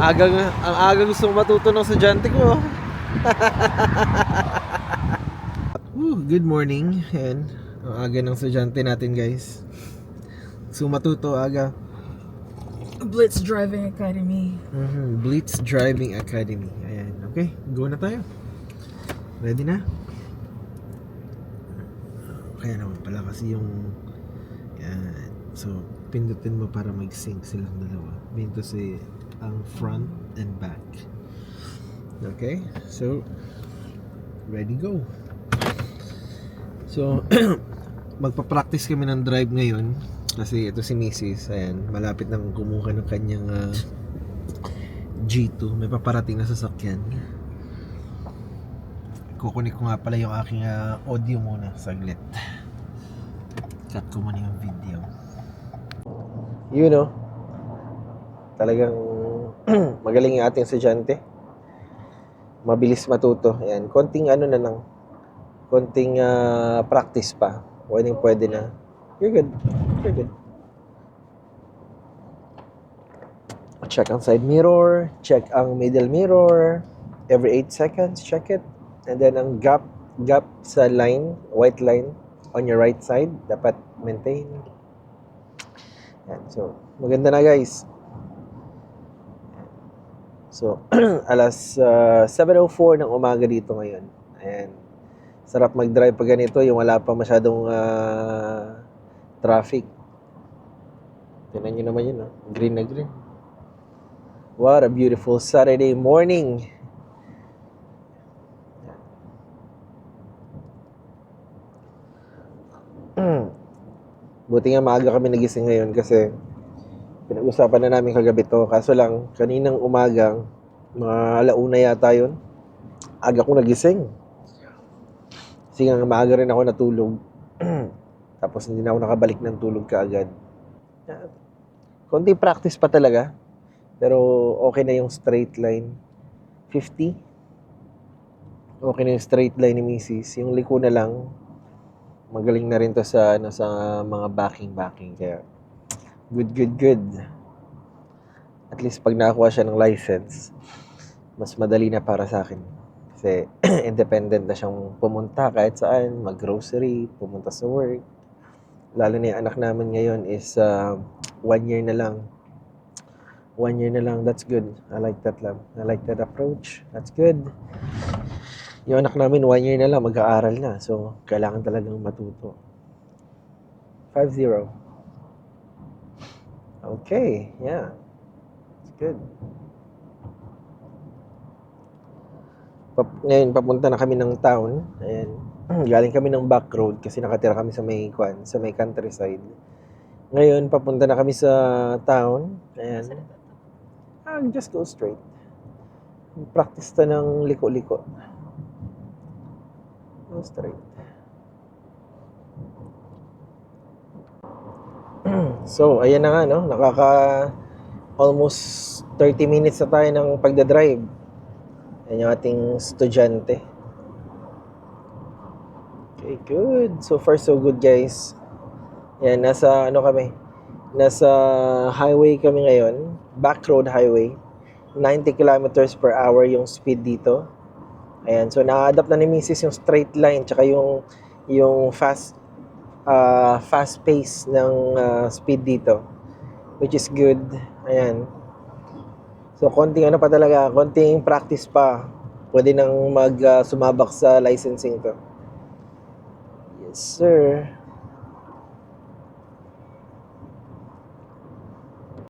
Ang aga gustong matuto ng estudyante ko. Good morning. Ayan, ang aga ng estudyante natin, guys. Gusto matuto aga. Blitz Driving Academy. Blitz Driving Academy. Ayan, okay, go na tayo. Ready na? Kaya naman pala kasi yung yan. So, pindutin mo para mag-sync silang dalawa. Minto si ang front and back. Okay? So, ready, go. So, magpa-practice kami ng drive ngayon kasi ito si Mrs. Ayan, malapit nang kumuha ng kanyang G2. May paparating na sasakyan. Kukunik ko nga pala yung aking audio muna saglit. Cut ko muna yung video. You know, talagang magaling yung ating estudyante. Mabilis matuto. Ayan, konting ano na lang. Konting practice pa. Pwede na. You're good. You're good. Check ang side mirror. Check ang middle mirror. Every 8 seconds, check it. And then ang gap sa line, white line on your right side, dapat maintain. Yan. So, maganda na, guys. So, alas 7:04 ng umaga dito ngayon. Ayan. Sarap mag-drive pag ganito, yung wala pa masyadong traffic. Tingnan nyo naman yun, no? Green na green. What a beautiful Saturday morning. Buti nga maaga kami nagising ngayon kasi pinag-usapan na namin kagabi to. Kaso lang, kaninang umagang, mga 1:00 yata yun, aga ko nagising. Kasi nga maaga rin ako natulog. Tapos hindi na ako nakabalik ng tulog kaagad. Konti practice pa talaga. Pero okay na yung straight line. 50. Okay na yung straight line ni Mrs. Yung liko na lang, magaling na rin to sa mga backing. Kaya good. At least pag nakakuha siya ng license, mas madali na para sa akin. Kasi independent na siyang pumunta kahit saan, mag-grocery, pumunta sa work. Lalo na yung anak namin ngayon is 1 year na lang. 1 year na lang, that's good. I like that lang. I like that approach. That's good. Yung anak namin, 1 year na lang, mag-aaral na. So, kailangan talagang matuto. 5-0. Okay, yeah. It's good. Ngayon, papunta na kami ng town. Ayan. Galing kami ng back road kasi nakatira kami sa may countryside. Ngayon, papunta na kami sa town. Ayan. Just go straight. Practice ta ng liko-liko. Go straight. So, ayan na nga, no? Almost 30 minutes na tayo ng pagdadrive. Ayan yung ating estudyante. Okay, good. So far, so good, guys. Ayan, nasa highway kami ngayon. Back road highway. 90 kilometers per hour yung speed dito. Ayan, so na-adapt na ni Mrs. yung straight line tsaka yung fast pace ng speed dito, which is good. Ayan. So konting practice pa. Pwede nang sumabak sa licensing to. Yes, sir.